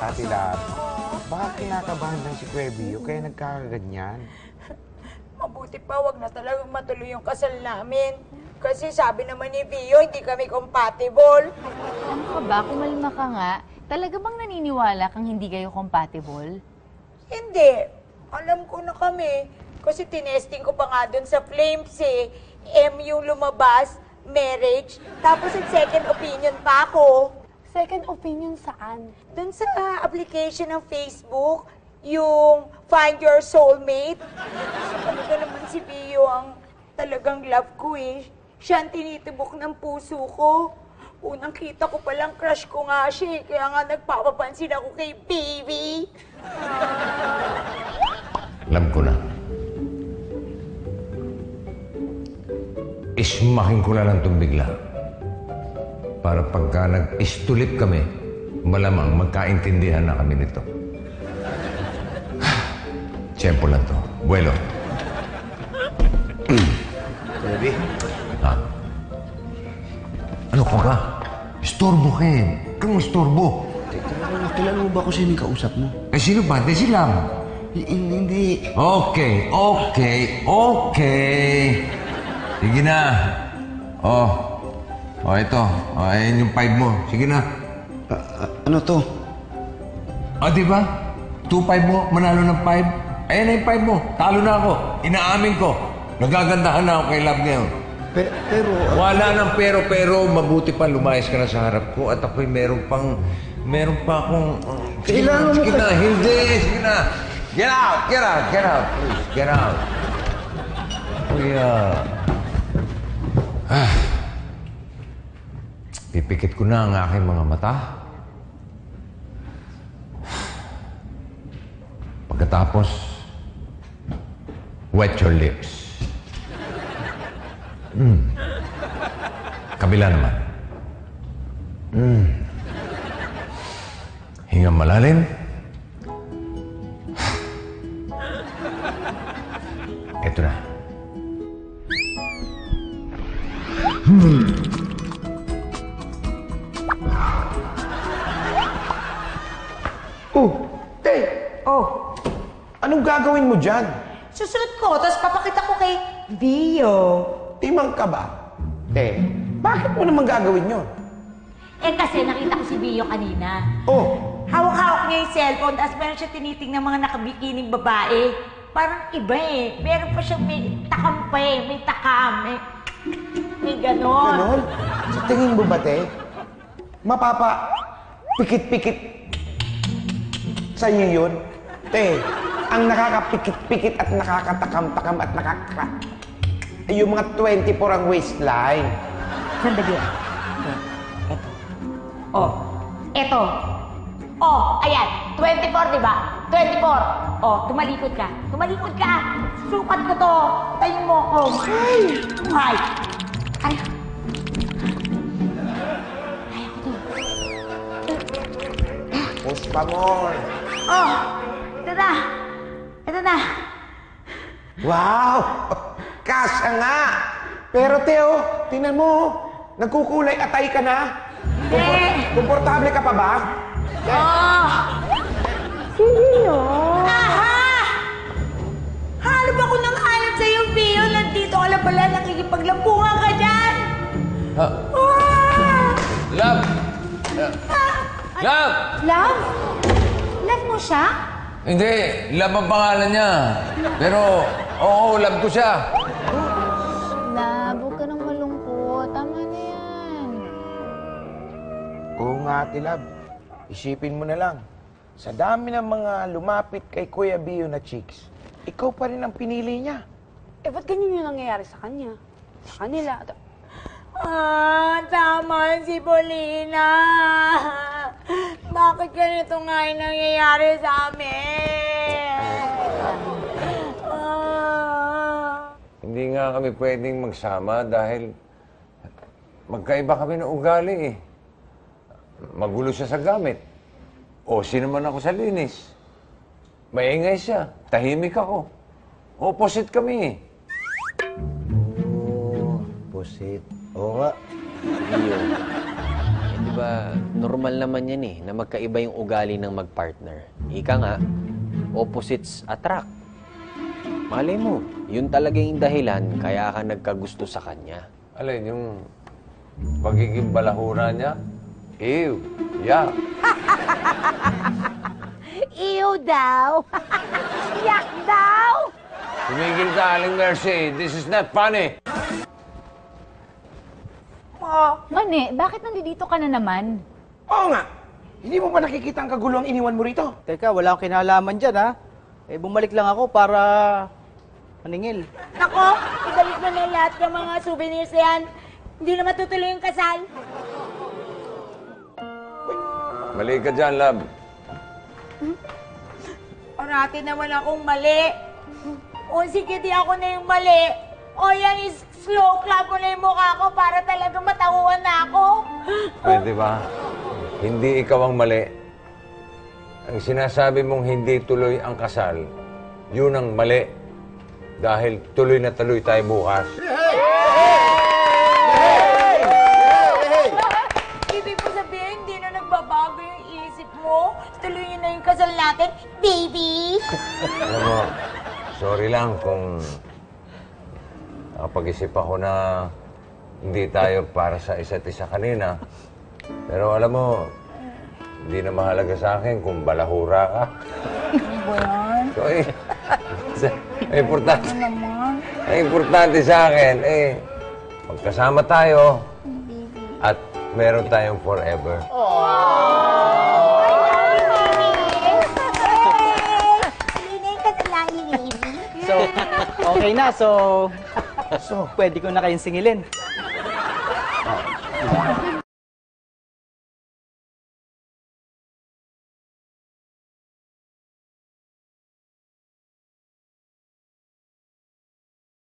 Ate Lab, baka kinakabahan lang si Kuya Bio kaya nagkakaganyan. Mabuti pa, wag na talagang matuloy yung kasal namin. Kasi sabi naman ni Bio, hindi kami compatible. Ano ka ba? Kumalma ka nga. Talaga bang naniniwala kang hindi kayo compatible? Hindi. Alam ko na kami. Kasi tinesting ko pa nga dun sa Flames eh. M yung lumabas, marriage. Tapos second opinion pa ako. Second opinion saan? Dun sa application ng Facebook, yung Find Your Soulmate. Talaga naman si Bio ang talagang love ko eh. Siya ang tinitibok ng puso ko. Unang kita ko palang crush ko nga siya eh. Kaya nga nagpapapansin ako kay Baby. Alam ko na. Ismahin ko na lang itong bigla. Para pagka nag-istulip kami, malamang magkaintindihan na kami nito. Tiyempo lang to. Buelo. Baby, Ha? Ano ka ba? Istorbo ka eh. Kang istorbo. kilala mo ba ako sino yung kausap mo? Eh, sino ba? Di sila. Hindi. Okay. Sige na. Ito. Ayan yung 5 mo. Sige na. Ano to? Di ba? 2-5 mo, manalo ng 5. Ayan na yung 5 mo. Talo na ako. Inaamin ko. Nagagandahan na ako kay Love ngayon. Pero... Wala nang pero, mabuti pa lumayas ka na sa harap ko at ako'y meron pa akong... Kailangan mo Sige na, hindi. Sige na. Get out. Please, get out. Kuya. Pipikit ko na ang aking mga mata. Pagkatapos, wet your lips. Kabila naman. Hinga malalim. Ito na. Oh, Anong gagawin mo dyan? susunod ko, tapos papakita ko kay Bio. Timang ka ba? Bakit mo naman gagawin yun? Eh kasi nakita ko si Bio kanina. Oh, Hawak-hawak niya yung cellphone, tapos meron siya tinitingnan mga nakabikining babae. Parang iba eh. Meron pa siyang may takam pa eh. May takam. May ganon. ganon? Sa tingin mo ba, te? Pikit-pikit sa'yo yun? Te, ang nakakapikit-pikit at nakakatakam-takam at ay yung mga 24 ang waistline. Sandali. Eto. Ayan. 24, di ba? 24. Tumalikod ka. Sukat ko to. Tayo mo ko. Ay. Ay. Push pa more. Ito na. Wow! Kasya nga! Pero Teo, tingnan mo, nagkukulay atay ka na. Komportable ka pa ba? Sino? Hanap ako ng hanap sa'yo, Bio. Nandito ka lang pala, nakikipaglampungan ka dyan. Love! Love! Love? Love mo siya? Hindi, Love ang pangalan niya. Pero, oo, love ko siya. Love, huwag ka nang malungkot. Tama na yan. Oo nga, Ate Lab. Isipin mo na lang. Sa dami ng mga lumapit kay Kuya Bio na chicks, ikaw pa rin ang pinili niya. Ba't ganyan yung nangyayari sa kanya? Sa kanila? Tama si Paulina. Bakit ganito nga yung nangyayari sa amin? Hindi nga kami pwedeng magsama dahil magkaiba kami ng ugali eh. Magulo siya sa gamit. Osi naman ako sa linis. Maingay siya. Tahimik ako. Opposite kami eh. Pusit. Oo nga. Bio. Hindi ba, normal naman yan eh, na magkaiba yung ugali ng magpartner. Ika nga, opposites attract. Malay mo, yun talaga yung dahilan kaya ka nagkagusto sa kanya. Alin, yung pagiging balahura niya? Ew, yeah. Ew daw. Yak daw. Tumigil ka, Aling Mercy. This is not funny. Mane, bakit nandito ka na naman? Oo nga. Hindi mo ba nakikita ang kaguluhang iniwan mo rito? Teka, wala akong kinalaman dyan, ha? Eh, bumalik lang ako para maningil. Nako, ibalik mo na lahat ng mga souvenirs na yan. Hindi na matutuloy yung kasal. Mali ka dyan, love. Parati naman akong mali. O sige, di ako na yung mali. O yan is slow clap mo na yung mukha ko para talaga matauhan na ako. Pwede ba? Hindi ikaw ang mali. Ang sinasabi mong hindi tuloy ang kasal, yun ang mali. Dahil tuloy na tuloy tayo bukas. Ibig ko sabihin, hindi na nagbabago yung isip mo. Tuloy yun na yung kasal natin, baby. Alam mo, sorry lang kung nakapag-isip ako na hindi tayo para sa isa't isa kanina. Pero alam mo, hindi na mahalaga sa akin kung balahura ka. Ano ba yan? So, ang importante sa akin, magkasama tayo at meron tayong forever. So, okay na. So, pwede ko na kayong singilin.